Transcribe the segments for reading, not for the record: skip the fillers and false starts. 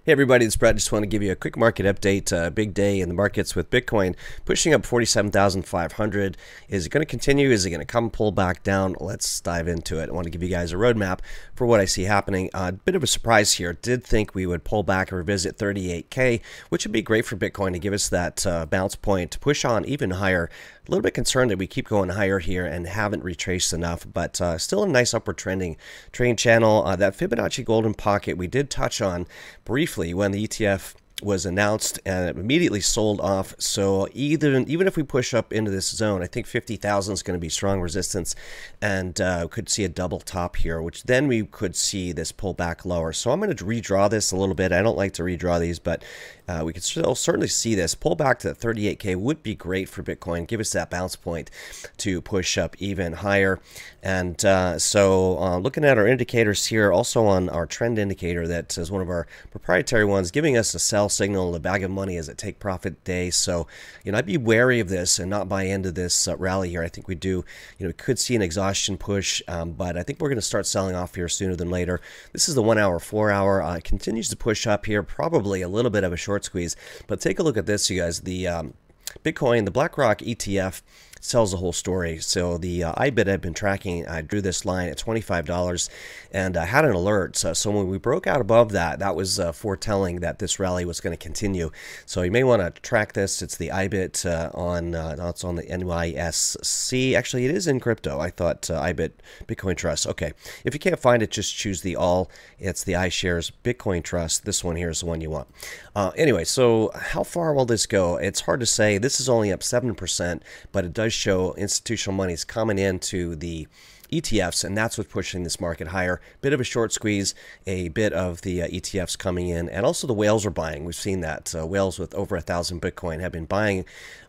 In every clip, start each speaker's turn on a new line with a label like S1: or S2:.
S1: Hey everybody, it's Brett. Just want to give you a quick market update. Big day in the markets with Bitcoin pushing up 47,500. Is it going to continue? Is it going to come pull back down? Let's dive into it. I want to give you guys a roadmap for what I see happening. A bit of a surprise here. Did think we would pull back and revisit 38K, which would be great for Bitcoin to give us that bounce point to push on even higher. A little bit concerned that we keep going higher here and haven't retraced enough, but still a nice upward trending trend channel. That Fibonacci golden pocket we did touch on briefly when the ETF was announced and it immediately sold off. So even if we push up into this zone, I think 50,000 is going to be strong resistance, and could see a double top here, which then we could see this pull back lower. So I'm going to redraw this a little bit. I don't like to redraw these, but we could still certainly see this pull back to 38K would be great for Bitcoin. Give us that bounce point to push up even higher. And so looking at our indicators here, also on our trend indicator, that is one of our proprietary ones, giving us a sell signal, a bag of money as a take profit day. So, I'd be wary of this and not buy into this rally here. I think we do, we could see an exhaustion push, but I think we're going to start selling off here sooner than later. This is the 1 hour, 4 hour, continues to push up here, probably a little bit of a short squeeze. But take a look at this, you guys. The Bitcoin, the BlackRock ETF tells the whole story. So the IBIT I've been tracking, I drew this line at $25 and I had an alert. So when we broke out above that, that was foretelling that this rally was going to continue. So you may want to track this. It's the IBIT it's on the NYSC. Actually, it is in crypto. I thought IBIT Bitcoin Trust. Okay. If you can't find it, just choose the all. It's the iShares Bitcoin Trust. This one here is the one you want. Anyway, so how far will this go? It's hard to say. This is only up 7%, but it does show institutional money is coming into the ETFs, and that's what's pushing this market higher. Bit of a short squeeze, a bit of the ETFs coming in, and also the whales are buying. We've seen that whales with over 1,000 Bitcoin have been buying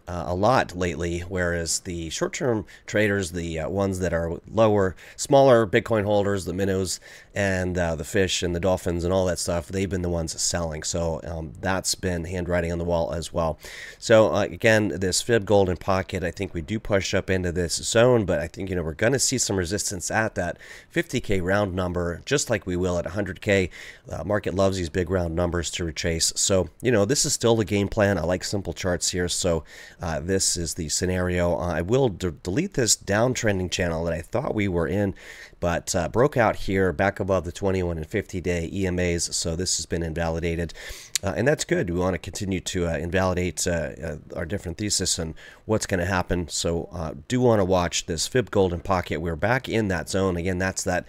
S1: a lot lately, whereas the short-term traders, the ones that are smaller Bitcoin holders, the minnows and the fish and the dolphins and all that stuff, they've been the ones selling. So that's been handwriting on the wall as well. So again, this fib golden pocket, I think we do push up into this zone, but I think we're going to see some resistance at that 50K round number, just like we will at 100K. Market loves these big round numbers to retrace. So this is still the game plan. I like simple charts here, so this is the scenario. I will delete this downtrending channel that I thought we were in, but broke out here back above the 21 and 50-day EMAs, so this has been invalidated. And that's good. We want to continue to invalidate our different thesis and what's going to happen. So do want to watch this fib golden pocket. We're back in that zone. Again, that's that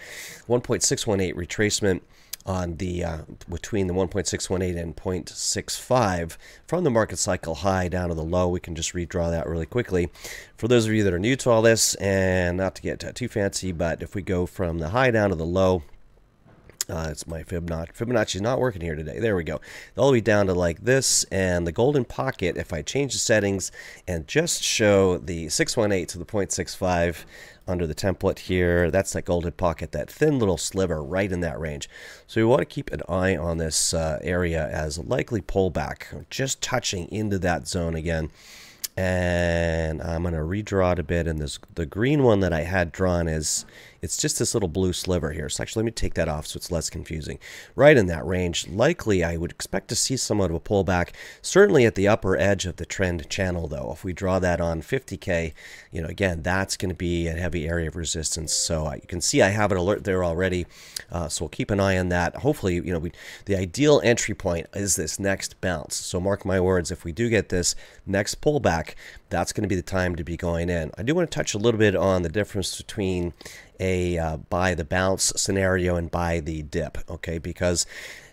S1: 1.618 retracement on the between the 1.618 and 0.65 from the market cycle high down to the low. We can just redraw that really quickly. For those of you that are new to all this, and not to get too fancy, but if we go from the high down to the low, it's my Fibonacci is not working here today. There we go. All the way down to like this, and the golden pocket, if I change the settings and just show the 618 to the 0.65 under the template here, that's that golden pocket, that thin little sliver right in that range. So we want to keep an eye on this area as a likely pullback, just touching into that zone again. And I'm going to redraw it a bit, and the green one that I had drawn it's just this little blue sliver here. So actually let me take that off so it's less confusing. Right in that range. Likely I would expect to see somewhat of a pullback, certainly at the upper edge of the trend channel though. If we draw that on 50K, again, that's going to be a heavy area of resistance. So you can see I have an alert there already, so we'll keep an eye on that. Hopefully, the ideal entry point is this next bounce. So mark my words, if we do get this next pullback, that's going to be the time to be going in. I do want to touch a little bit on the difference between a buy the bounce scenario and buy the dip, okay? Because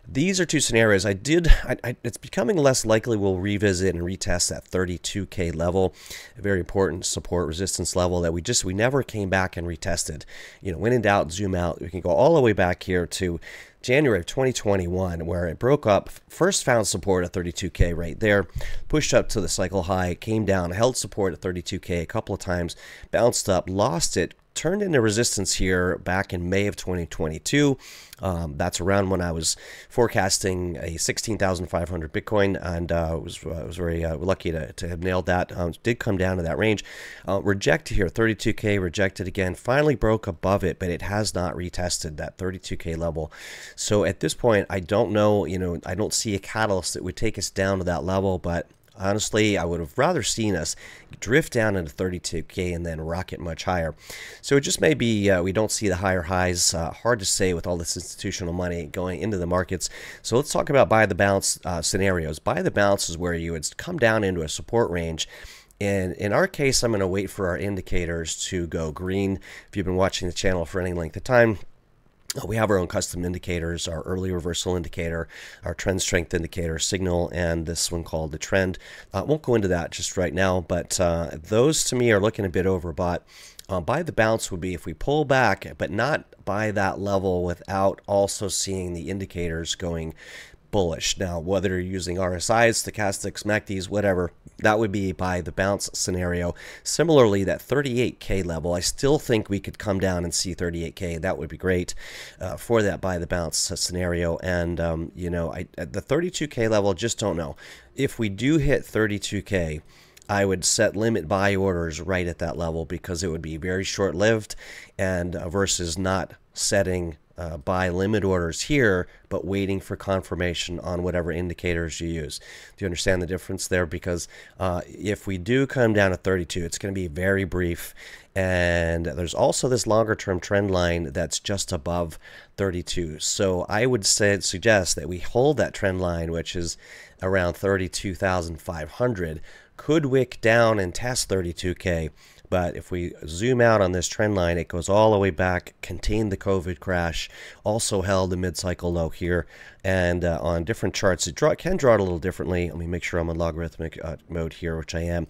S1: these are two scenarios. It's becoming less likely we'll revisit and retest that 32K level, a very important support resistance level that we never came back and retested. When in doubt, zoom out. We can go all the way back here to January of 2021, where it broke up, first found support at 32K right there, pushed up to the cycle high, came down, held support at 32K a couple of times, bounced up, lost it, turned into resistance here back in May of 2022. That's around when I was forecasting a 16,500 Bitcoin, and was very lucky to have nailed that. Did come down to that range. Rejected here, 32K, rejected again, finally broke above it, but it has not retested that 32K level. So at this point, I don't know, I don't see a catalyst that would take us down to that level, but honestly, I would have rather seen us drift down into 32K and then rocket much higher. So it just may be we don't see the higher highs. Hard to say with all this institutional money going into the markets. So let's talk about buy the bounce scenarios. Buy the bounce is where you would come down into a support range. And in our case, I'm going to wait for our indicators to go green. If you've been watching the channel for any length of time, we have our own custom indicators, our early reversal indicator, our trend strength indicator, signal, and this one called the trend. I won't go into that just right now, but those to me are looking a bit overbought. Buy the bounce would be if we pull back, but not by that level without also seeing the indicators going bullish. Now, whether you're using RSIs, stochastics, MACDs, whatever, that would be by the bounce scenario. Similarly, that 38K level, I still think we could come down and see 38K. That would be great for that by the bounce scenario. And, at the 32K level, just don't know. If we do hit 32K, I would set limit buy orders right at that level because it would be very short-lived, and versus not setting buy limit orders here, but waiting for confirmation on whatever indicators you use. Do you understand the difference there? Because if we do come down to 32, it's going to be very brief. And there's also this longer term trend line that's just above 32. So I would suggest that we hold that trend line, which is around 32,500, could wick down and test 32K. But if we zoom out on this trend line, it goes all the way back, contained the COVID crash, also held a mid-cycle low here. And on different charts, it can draw it a little differently. Let me make sure I'm on logarithmic mode here, which I am.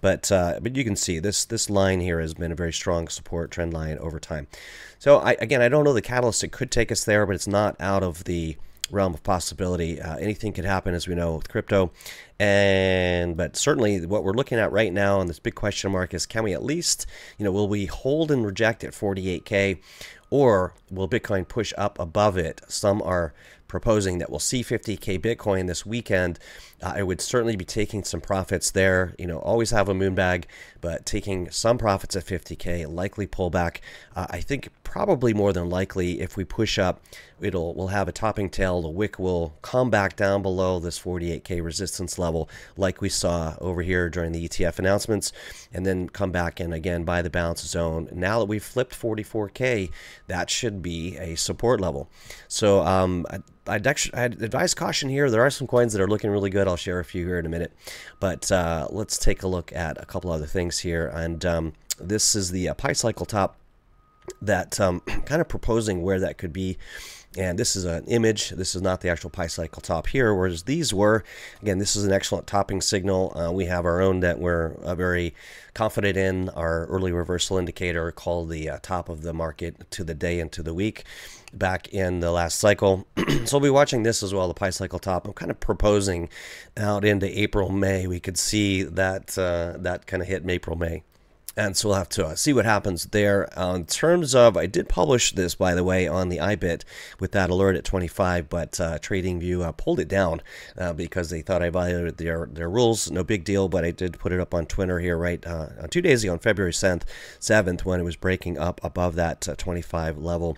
S1: But you can see this line here has been a very strong support trend line over time. So again, I don't know the catalyst that could take us there, but it's not out of the realm of possibility. Anything could happen, as we know, with crypto. But certainly what we're looking at right now, and this big question mark is, can we at least, will we hold and reject at 48K, or will Bitcoin push up above it? Some are proposing that we'll see 50K Bitcoin this weekend. I would certainly be taking some profits there. Always have a moon bag, but taking some profits at 50K, likely pullback. I think probably more than likely, if we push up, we'll have a topping tail. The wick will come back down below this 48K resistance level, like we saw over here during the ETF announcements, and then come back in again by the bounce zone. Now that we've flipped 44K, that should be a support level. So I'd advise caution here. There are some coins that are looking really good. I'll share a few here in a minute, but let's take a look at a couple other things here. And this is the Pi cycle top that kind of proposing where that could be. And this is an image. This is not the actual Pi cycle top here, whereas these were. Again, this is an excellent topping signal. We have our own that we're very confident in, our early reversal indicator called the top of the market to the day and to the week back in the last cycle. So we'll be watching this as well, the Pi cycle top. I'm kind of proposing out into April, May. We could see that that kind of hit in April, May. And so we'll have to see what happens there. In terms of, I did publish this, by the way, on the iBit with that alert at 25, but TradingView pulled it down because they thought I violated their rules. No big deal, but I did put it up on Twitter here, right, 2 days ago on February 7th when it was breaking up above that 25 level.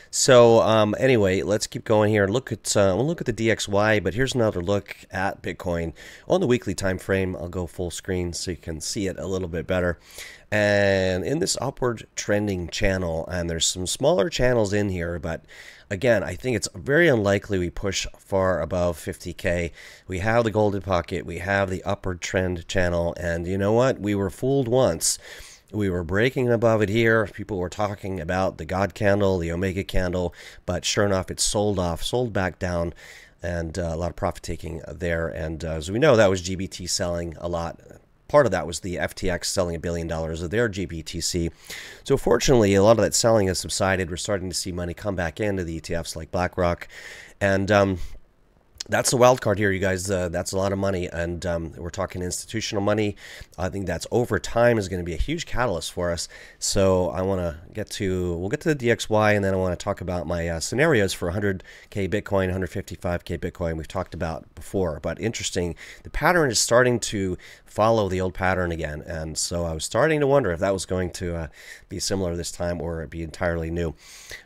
S1: So anyway, let's keep going here and look at we'll look at the DXY, but here's another look at Bitcoin on the weekly time frame. I'll go full screen so you can see it a little bit better. And in this upward trending channel, and there's some smaller channels in here, but again, I think it's very unlikely we push far above 50K. We have the golden pocket, we have the upward trend channel, and you know what? We were fooled once. We were breaking above it here. People were talking about the God candle, the Omega candle, but sure enough, it sold back down, and a lot of profit taking there. And as we know, that was GBT selling a lot. Part of that was the FTX selling $1 billion of their GBTC. So fortunately, a lot of that selling has subsided. We're starting to see money come back into the ETFs like BlackRock. And That's the wild card here, you guys. That's a lot of money, and we're talking institutional money. I think that's over time is going to be a huge catalyst for us. So I want to we'll get to the DXY, and then I want to talk about my scenarios for 100K Bitcoin, 155K Bitcoin. We've talked about before, but interesting. The pattern is starting to follow the old pattern again, and so I was starting to wonder if that was going to be similar this time or be entirely new.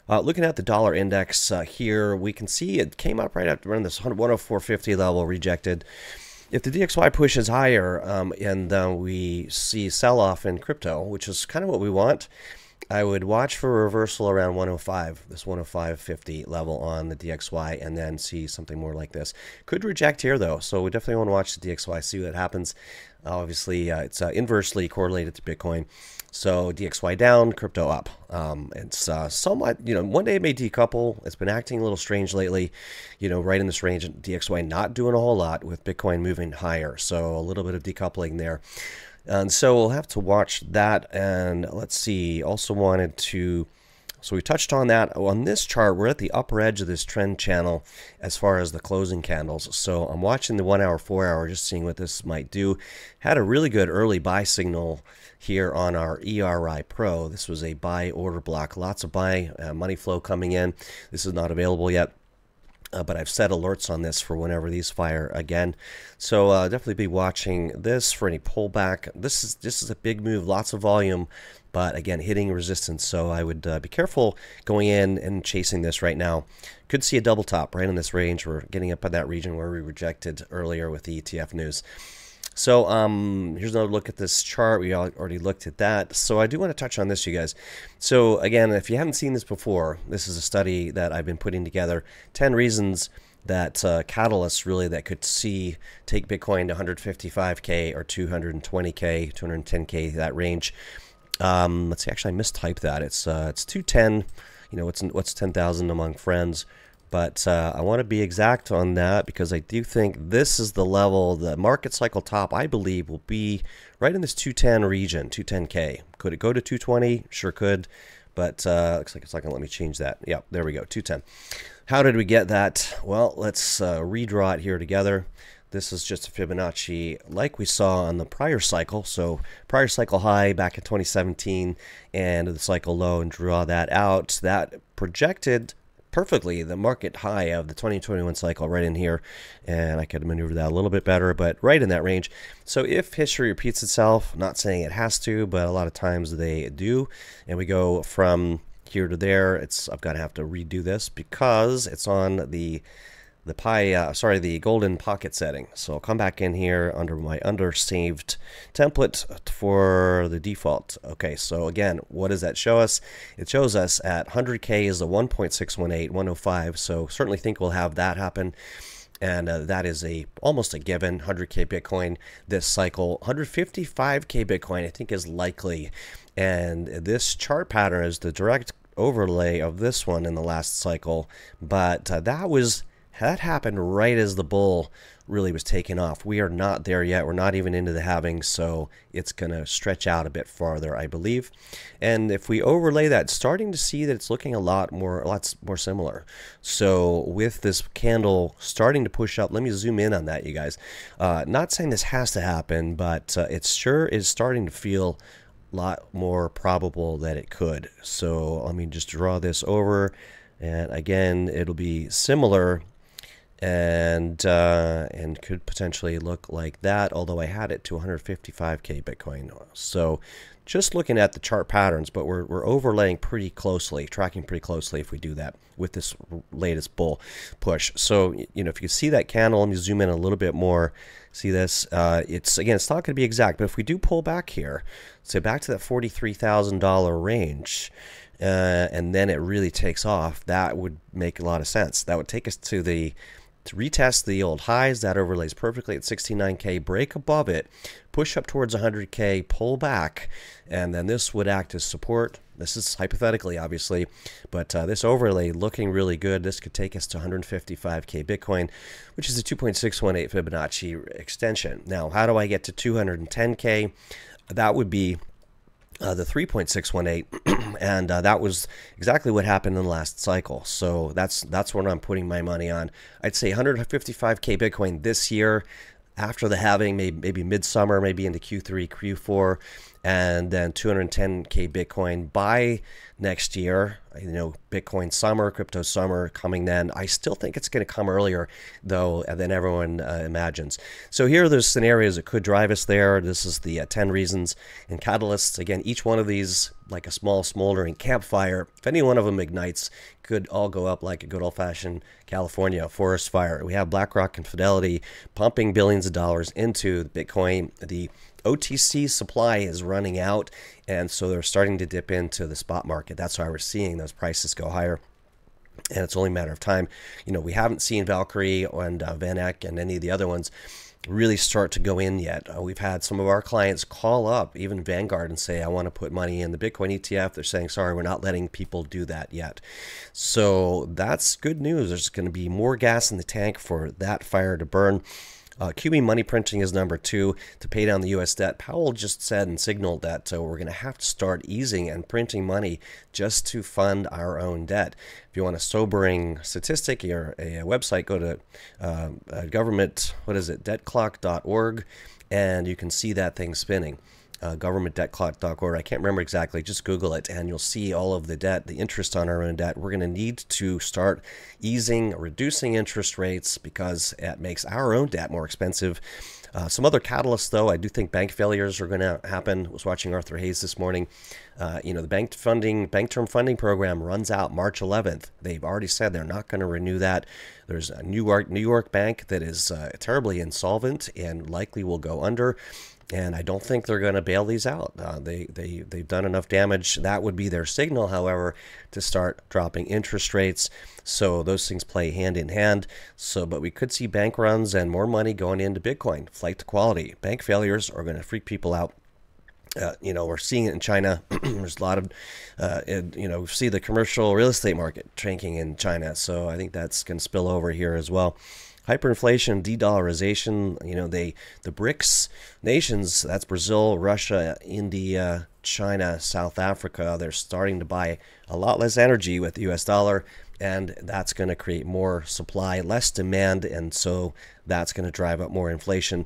S1: Looking at the dollar index here, we can see it came up right after around this 104.50 level, rejected. If the DXY pushes higher and we see sell-off in crypto, which is kind of what we want, I would watch for a reversal around 105, this 105.50 level on the DXY, and then see something more like this. Could reject here, though, so we definitely want to watch the DXY, see what happens. Obviously, it's inversely correlated to Bitcoin. So DXY down, crypto up. It's somewhat, one day it may decouple. It's been acting a little strange lately, right in this range. DXY not doing a whole lot with Bitcoin moving higher. So a little bit of decoupling there. And so we'll have to watch that. And let's see, also wanted to, so we touched on that. On this chart, we're at the upper edge of this trend channel as far as the closing candles. So I'm watching the 1 hour, 4 hour, just seeing what this might do. Had a really good early buy signal here on our ERI Pro. This was a buy order block, lots of buy money flow coming in. This is not available yet. But I've set alerts on this for whenever these fire again. So definitely be watching this for any pullback. This is a big move, lots of volume, but again, hitting resistance. So I would be careful going in and chasing this right now. Could see a double top right in this range. We're getting up in that region where we rejected earlier with the ETF news. So here's another look at this chart. We already looked at that. So I do want to touch on this, you guys. So again, if you haven't seen this before, this is a study that I've been putting together. 10 reasons that catalysts really that could take Bitcoin to 155K or 220K, 210K, that range. Let's see, actually I mistyped that. It's 210. What's 10,000 among friends. But I want to be exact on that because I do think this is the level, the market cycle top, I believe, will be right in this 210 region, 210K. Could it go to 220? Sure could. But looks like it's not going to let me change that. Yeah, there we go, 210. How did we get that? Well, let's redraw it here together. This is just a Fibonacci like we saw on the prior cycle. So prior cycle high back in 2017 and the cycle low, and draw that out. That projected perfectly the market high of the 2021 cycle right in here, and I could maneuver that a little bit better, but right in that range. So if history repeats itself, not saying it has to, but a lot of times they do, and we go from here to there, I'm gonna have to redo this because it's on the golden pocket setting. So I'll come back in here under my undersaved template for the default. Okay, so again, what does that show us? It shows us at 100K is the 1.618, 105. So certainly think we'll have that happen. And that is almost a given. 100K Bitcoin this cycle. 155K Bitcoin I think is likely. And this chart pattern is the direct overlay of this one in the last cycle. But that happened right as the bull really was taking off. We are not there yet. We're not even into the halving, so it's going to stretch out a bit farther, I believe. And if we overlay that, starting to see that it's looking lots more similar. So with this candle starting to push up, let me zoom in on that, you guys. Not saying this has to happen, but it sure is starting to feel a lot more probable that it could. So let me just draw this over, and again, it'll be similar. And could potentially look like that, although I had it to 155K Bitcoin. So just looking at the chart patterns, but we're overlaying pretty closely, tracking pretty closely if we do that with this latest bull push. So, if you see that candle, let me zoom in a little bit more. See this? It's not going to be exact, but if we do pull back here, so back to that $43,000 range, and then it really takes off, that would make a lot of sense. That would take us to retest the old highs. That overlays perfectly at 69K, break above it, push up towards 100K, pull back, and then this would act as support. This is hypothetically, obviously, but this overlay looking really good. This could take us to 155K Bitcoin, which is a 2.618 Fibonacci extension. Now, how do I get to 210K? That would be the 3.618, and that was exactly what happened in the last cycle. So that's what I'm putting my money on. I'd say 155K Bitcoin this year, after the halving, maybe midsummer, maybe into Q3, Q4, and then 210K Bitcoin by next year. Bitcoin summer, crypto summer coming then. I still think it's going to come earlier, though, than everyone imagines. So here are those scenarios that could drive us there. This is the 10 reasons and catalysts. Again, each one of these, like a small smoldering campfire, if any one of them ignites, could all go up like a good old-fashioned California forest fire. We have BlackRock and Fidelity pumping billions of dollars into Bitcoin. The OTC supply is running out, and so they're starting to dip into the spot market. That's why we're seeing those prices go higher, and it's only a matter of time. We haven't seen Valkyrie and Van Eck and any of the other ones really start to go in yet. We've had some of our clients call up, even Vanguard, and say, I want to put money in the Bitcoin ETF. They're saying, sorry, we're not letting people do that yet. So that's good news. There's going to be more gas in the tank for that fire to burn. QE money printing is number 2 to pay down the U.S. debt. Powell just said and signaled that we're going to have to start easing and printing money just to fund our own debt. If you want a sobering statistic or a website, go to government, debtclock.org, and you can see that thing spinning. Governmentdebtclock.org. I can't remember exactly. Just Google it, and you'll see all of the debt, the interest on our own debt. We're going to need to start easing, reducing interest rates because it makes our own debt more expensive. Some other catalysts, though, I do think bank failures are going to happen. I was watching Arthur Hayes this morning. The bank term funding program runs out March 11th. They've already said they're not going to renew that. There's a New York bank that is terribly insolvent and likely will go under. And I don't think they're going to bail these out. They've done enough damage. That would be their signal, however, to start dropping interest rates. So those things play hand in hand. But we could see bank runs and more money going into Bitcoin. Flight to quality. Bank failures are going to freak people out. We're seeing it in China. There's a lot of, we see the commercial real estate market tanking in China. So I think that's going to spill over here as well. Hyperinflation, de-dollarization, the BRICS nations, that's Brazil, Russia, India, China, South Africa, they're starting to buy a lot less energy with the US dollar, and that's going to create more supply, less demand, and so that's going to drive up more inflation.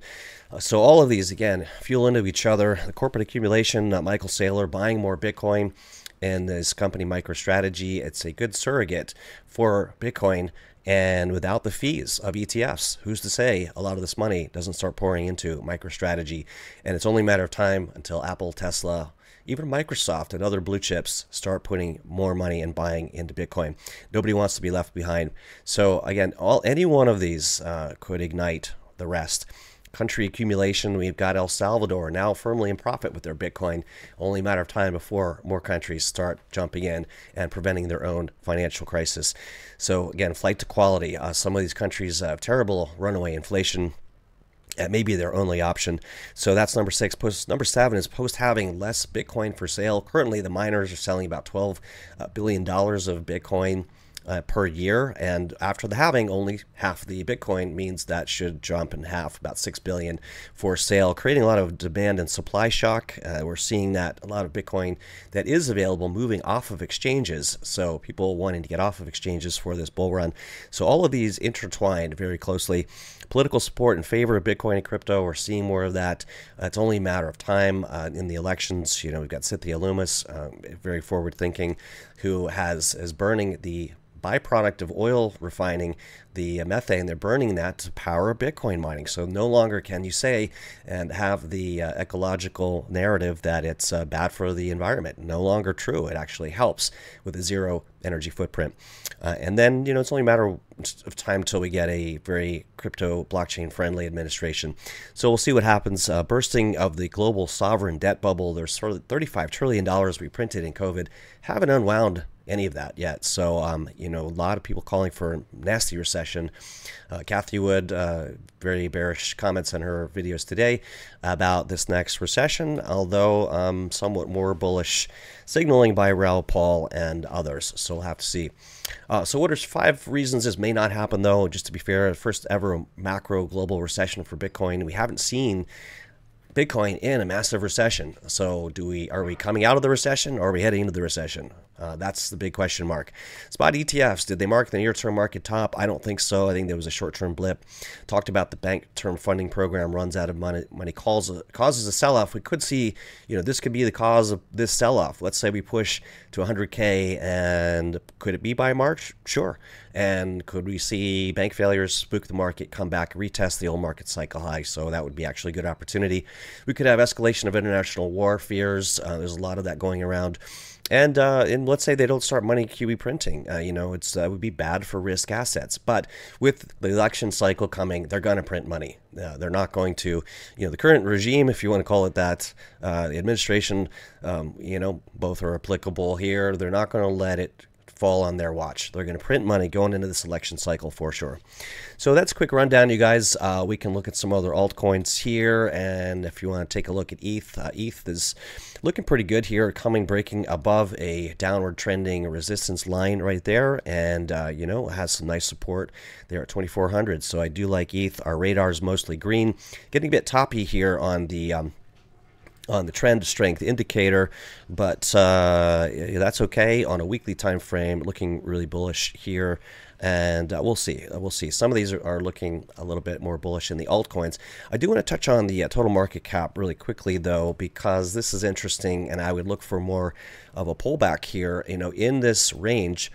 S1: So all of these, again, fuel into each other. The corporate accumulation, Michael Saylor buying more Bitcoin, and this company MicroStrategy, it's a good surrogate for Bitcoin. And without the fees of ETFs, who's to say a lot of this money doesn't start pouring into MicroStrategy? And it's only a matter of time until Apple, Tesla, even Microsoft and other blue chips start putting more money and buying into Bitcoin. Nobody wants to be left behind. So again, any one of these could ignite the rest. Country accumulation, we've got El Salvador now firmly in profit with their Bitcoin. Only a matter of time before more countries start jumping in and preventing their own financial crisis. So again, flight to quality. Some of these countries have terrible runaway inflation. That may be their only option. So that's number 6. Number 7 is post-halving less Bitcoin for sale. Currently, the miners are selling about $12 billion of Bitcoin per year, and after the halving, only half the Bitcoin means that should jump in half, about 6 billion for sale, creating a lot of demand and supply shock. We're seeing that a lot of Bitcoin that is available moving off of exchanges, so people wanting to get off of exchanges for this bull run. So all of these intertwined very closely. Political support in favor of Bitcoin and crypto, we're seeing more of that. It's only a matter of time in the elections. We've got Cynthia Loomis, very forward-thinking, who is burning the byproduct of oil refining, the methane. They're burning that to power Bitcoin mining. So no longer can you say and have the ecological narrative that it's bad for the environment. No longer true. It actually helps with a zero energy footprint. And then, it's only a matter of time until we get a very crypto blockchain friendly administration. So we'll see what happens. Bursting of the global sovereign debt bubble. There's sort of $35 trillion we printed in COVID. Haven't unwound any of that yet. So, a lot of people calling for a nasty recession. Kathy Wood, very bearish comments on her videos today about this next recession, although somewhat more bullish signaling by Raoul Paul and others. So we'll have to see. So what are 5 reasons this may not happen, though? Just to be fair, first ever macro global recession for Bitcoin. We haven't seen Bitcoin in a massive recession. So are we coming out of the recession, or are we heading into the recession? That's the big question mark. Spot ETFs, did they mark the near-term market top? I don't think so. I think there was a short-term blip. Talked about the bank term funding program runs out of money causes a sell-off. We could see, this could be the cause of this sell-off. Let's say we push to 100K, and could it be by March? Sure. And could we see bank failures spook the market, come back, retest the old market cycle high? So that would be actually a good opportunity. We could have escalation of international war fears. There's a lot of that going around. And let's say they don't start money QE printing. It would be bad for risk assets. But with the election cycle coming, they're going to print money. They're not going to, the current regime, if you want to call it that, the administration, both are applicable here. They're not going to let it fall on their watch. They're going to print money going into this election cycle for sure. So that's a quick rundown, you guys. We can look at some other altcoins here, and if you want to take a look at ETH, ETH is looking pretty good here, breaking above a downward trending resistance line right there, and has some nice support there at 2400. So I do like ETH. Our radar is mostly green, getting a bit toppy here on the trend strength indicator, but that's okay on a weekly time frame. Looking really bullish here, and we'll see. Some of these are looking a little bit more bullish in the altcoins. I do want to touch on the total market cap really quickly, though, because this is interesting, and I would look for more of a pullback here. In this range.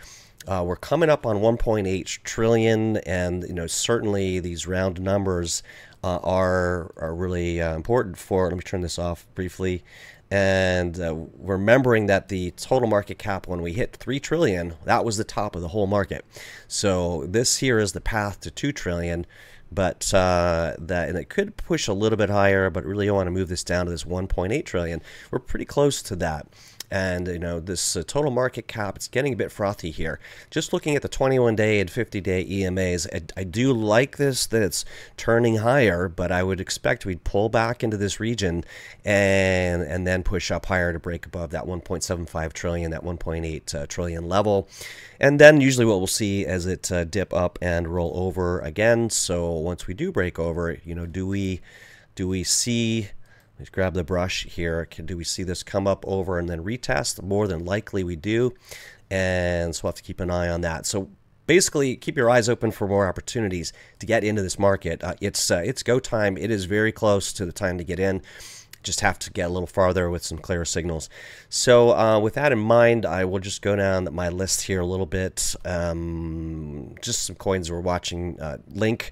S1: We're coming up on 1.8 trillion, and certainly these round numbers are really important for. Let me turn this off briefly, and remembering that the total market cap when we hit 3 trillion, that was the top of the whole market. So this here is the path to 2 trillion. But and it could push a little bit higher, but really I want to move this down to this 1.8 trillion. We're pretty close to that. And, this total market cap, it's getting a bit frothy here. Just looking at the 21-day and 50-day EMAs, I do like this, that it's turning higher, but I would expect we'd pull back into this region and then push up higher to break above that 1.75 trillion, that 1.8 trillion level. And then usually what we'll see is it dip up and roll over again. So once we do break over, do we see... Let's grab the brush here. Do we see this come up over and then retest? More than likely we do. And so we'll have to keep an eye on that. So basically, keep your eyes open for more opportunities to get into this market. It's go time. It is very close to the time to get in. Just have to get a little farther with some clearer signals. So with that in mind, I will just go down my list here a little bit. Just some coins we're watching. Link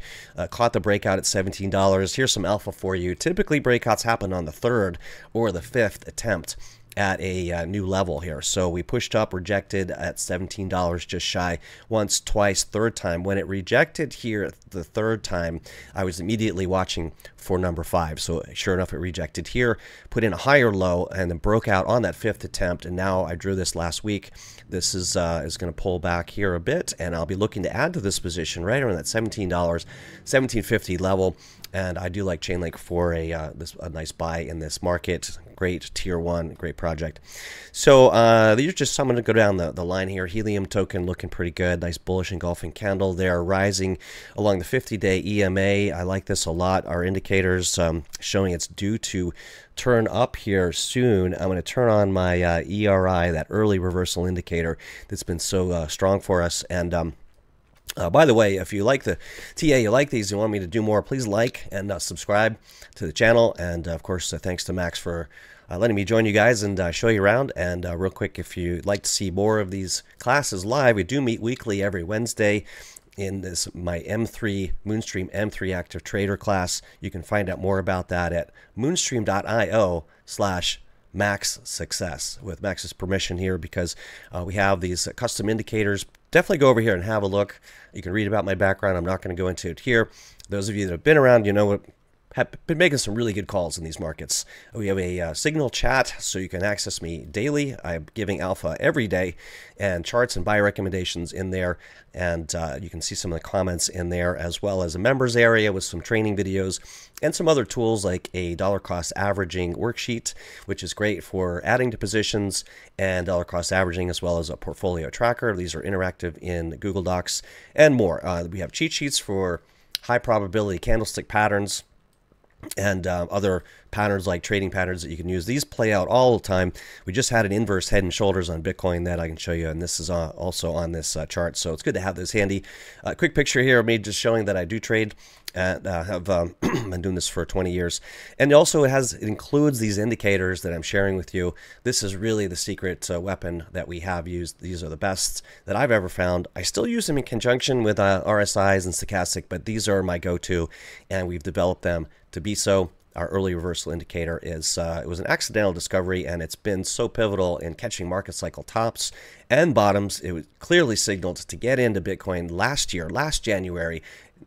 S1: caught the breakout at $17. Here's some alpha for you. Typically, breakouts happen on the 3rd or the 5th attempt at a new level here. So we pushed up, rejected at $17 just shy, once, twice, third time. When it rejected here the 3rd time, I was immediately watching for number 5. So sure enough, it rejected here, put in a higher low, and then broke out on that 5th attempt. And now I drew this last week. This is going to pull back here a bit, and I'll be looking to add to this position right around that $17, $17.50 level. And I do like Chainlink for a nice buy in this market. Great tier 1, great project. So these are just some to go down the line here. Helium token looking pretty good. Nice bullish engulfing candle there, rising along the 50-day EMA. I like this a lot. Our indicators showing it's due to turn up here soon. I'm going to turn on my ERI, that early reversal indicator that's been so strong for us. And by the way, if you like the TA, you like these, you want me to do more, please like and subscribe to the channel. And of course, thanks to Max for letting me join you guys and show you around. And real quick, if you'd like to see more of these classes live, we do meet weekly every Wednesday in my M3 Moonstream M3 Active Trader class. You can find out more about that at moonstream.io/Max Success with Max's permission here, because we have these custom indicators. Definitely go over here and have a look. You can read about my background. I'm not going to go into it here. Those of you that have been around, have been making some really good calls in these markets. We have a signal chat, so you can access me daily. I'm giving alpha every day, and charts and buy recommendations in there. And you can see some of the comments in there, as well as a members area with some training videos and some other tools like a dollar cost averaging worksheet, which is great for adding to positions, and dollar cost averaging, as well as a portfolio tracker. These are interactive in Google Docs and more. We have cheat sheets for high probability candlestick patterns and other patterns like trading patterns that you can use. These play out all the time. We just had an inverse head and shoulders on Bitcoin that I can show you, and this is also on this chart. So it's good to have this handy. Quick picture here of me just showing that I do trade. And have been doing this for 20 years. And also it includes these indicators that I'm sharing with you. This is really the secret weapon that we have used. These are the best that I've ever found. I still use them in conjunction with RSIs and stochastic, but these are my go-to, and we've developed them to be so. Our early reversal indicator is it was an accidental discovery, and it's been so pivotal in catching market cycle tops and bottoms. It was clearly signaled to get into Bitcoin last January.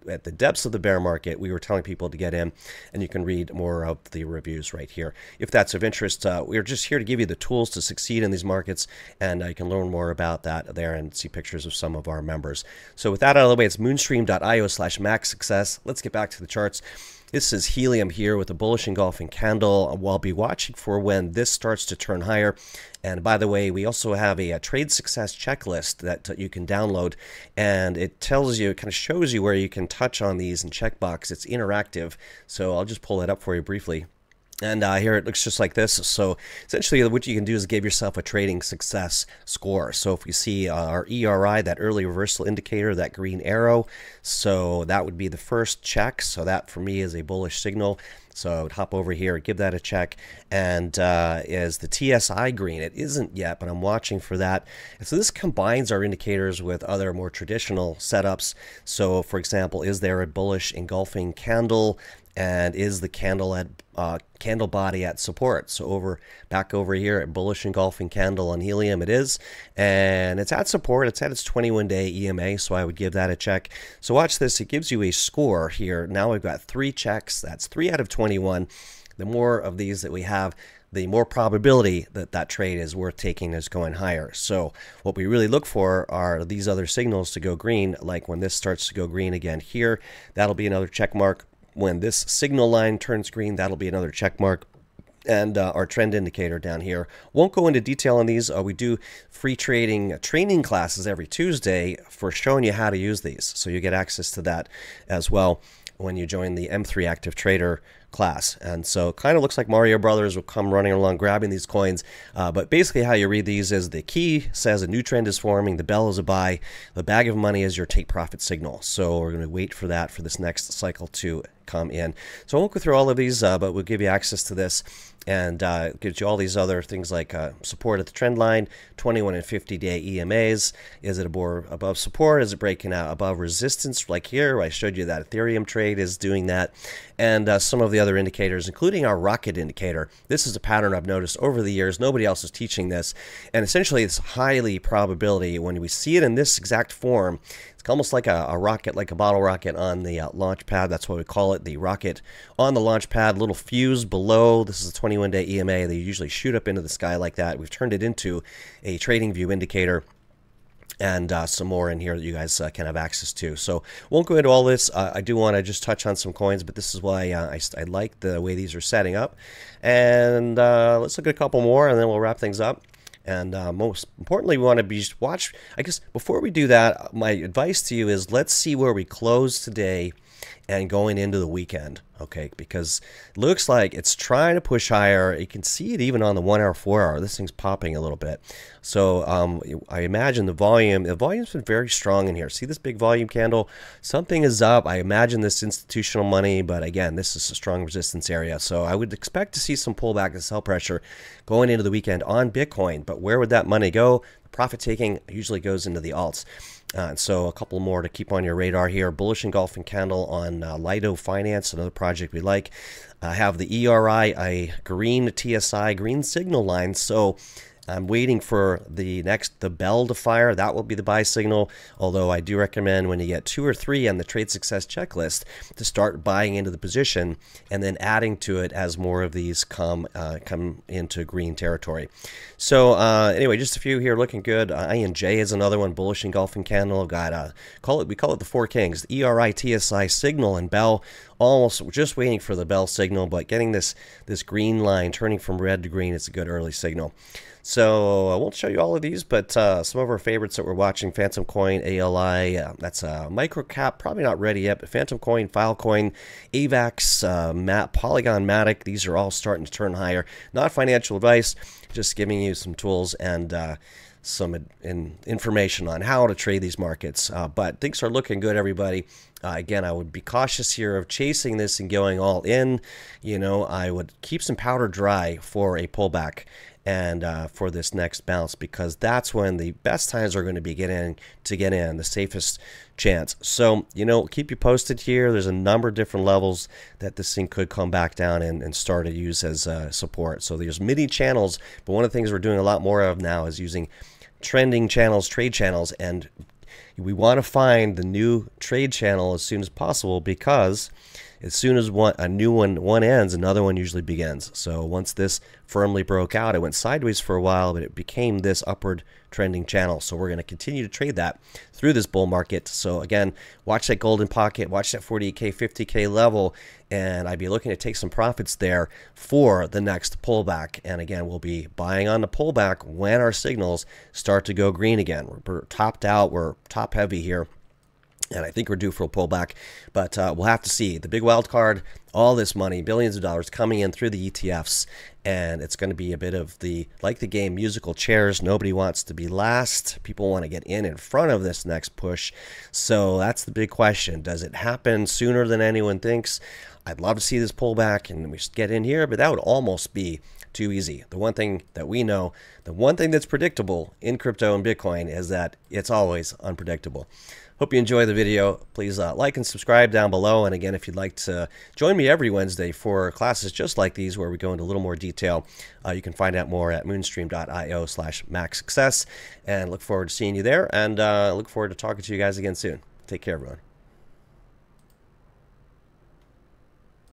S1: At the depths of the bear market, we were telling people to get in, and you can read more of the reviews right here. If that's of interest, we're just here to give you the tools to succeed in these markets, and you can learn more about that there and see pictures of some of our members. So with that out of the way, it's moonstream.io/maxsuccess. Let's get back to the charts. This is helium here with a bullish engulfing candle. I'll be watching for when this starts to turn higher. And by the way, we also have a trade success checklist that you can download, and it tells you, it kind of shows you where you can touch on these and checkbox. It's interactive, so I'll just pull it up for you briefly. And here it looks just like this. So essentially what you can do is give yourself a trading success score. So if you see our ERI, that early reversal indicator, that green arrow, so that would be the first check. So that for me is a bullish signal. So I would hop over here, give that a check. And is the TSI green? It isn't yet, but I'm watching for that. And so this combines our indicators with other more traditional setups. So for example, is there a bullish engulfing candle? And is the candle at candle body at support? So back over here at bullish engulfing candle on helium, it is, and it's at support. It's at its 21-day EMA, so I would give that a check. So watch this. It gives you a score here. Now we've got 3 checks. That's 3 out of 21. The more of these that we have, the more probability that that trade is worth taking is going higher. So what we really look for are these other signals to go green, like when this starts to go green again here, that'll be another check mark. When this signal line turns green, that'll be another check mark. And our trend indicator down here. Won't go into detail on these. We do free trading training classes every Tuesday for showing you how to use these. So you get access to that as well when you join the M3 Active Trader class. And so it kind of looks like Mario Brothers will come running along grabbing these coins. But basically how you read these is the key says a new trend is forming, the bell is a buy, the bag of money is your take profit signal. So we're going to wait for that for this next cycle to come in. So I won't go through all of these, but we'll give you access to this, and it gives you all these other things like support at the trend line, 21 and 50-day EMAs. Is it above support? Is it breaking out above resistance? Like here, I showed you that Ethereum trade is doing that, and some of the other indicators, including our rocket indicator. This is a pattern I've noticed over the years. Nobody else is teaching this, and essentially it's highly probability when we see it in this exact form. It's almost like a rocket, like a bottle rocket on the launch pad. That's what we call it, the rocket on the launch pad. Little fuse below. This is a 21-day EMA. They usually shoot up into the sky like that. We've turned it into a trading view indicator, and some more in here that you guys can have access to. So won't go into all this. I do want to just touch on some coins, but this is why I like the way these are setting up. And let's look at a couple more, and then we'll wrap things up. And most importantly, we want to watch. I guess before we do that, my advice to you is let's see where we close today and going into the weekend, okay? Because it looks like it's trying to push higher. You can see it even on the 1 hour, 4 hour. This thing's popping a little bit. So I imagine the volume's been very strong in here. See this big volume candle? Something is up. I imagine this institutional money, but again, this is a strong resistance area. So I would expect to see some pullback and sell pressure going into the weekend on Bitcoin. But where would that money go? Profit taking usually goes into the alts. And so a couple more to keep on your radar here. Bullish engulfing candle on Lido Finance, another project we like. I have the ERI, a green TSI, green signal line. So I'm waiting for the bell to fire. That will be the buy signal. Although I do recommend when you get 2 or 3 on the trade success checklist to start buying into the position and then adding to it as more of these come into green territory. So anyway, just a few here looking good. INJ is another one, bullish engulfing candle. Got we call it the 4 kings: the ERI, TSI, signal, and bell. Almost just waiting for the bell signal, but getting this green line turning from red to green, it's a good early signal. So I won't show you all of these, but some of our favorites that we're watching: Phantom Coin, ALI, that's a microcap, probably not ready yet, but Phantom Coin, Filecoin, AVAX, Polygon Matic, these are all starting to turn higher. Not financial advice, just giving you some tools and some information on how to trade these markets. But things are looking good, everybody. Again, I would be cautious here of chasing this and going all in. You know, I would keep some powder dry for a pullback and for this next bounce, because that's when the best times are going to be get in, the safest chance. So, you know, keep you posted here. There's a number of different levels that this thing could come back down and start to use as support. So there's many channels, but one of the things we're doing a lot more of now is using trending channels, trade channels, and we want to find the new trade channel as soon as possible, because as soon as a new one ends, another one usually begins. So once this firmly broke out, it went sideways for a while, but it became this upward trending channel. So we're going to continue to trade that through this bull market. So again, watch that golden pocket, watch that 48K, 50K level, and I'd be looking to take some profits there for the next pullback. And again, we'll be buying on the pullback when our signals start to go green again. We're topped out, we're top heavy here, and I think we're due for a pullback, but we'll have to see. The big wild card, all this money, billions of dollars coming in through the ETFs, and it's going to be a bit of the, like the game, musical chairs. Nobody wants to be last. People want to get in front of this next push. So that's the big question. Does it happen sooner than anyone thinks? I'd love to see this pullback and we just get in here, but that would almost be too easy. The one thing that we know, the one thing that's predictable in crypto and Bitcoin is that it's always unpredictable. Hope you enjoy the video. Please like and subscribe down below. And again, if you'd like to join me every Wednesday for classes just like these, where we go into a little more detail, you can find out more at moonstream.io/maxsuccess. And look forward to seeing you there, and look forward to talking to you guys again soon. Take care, everyone.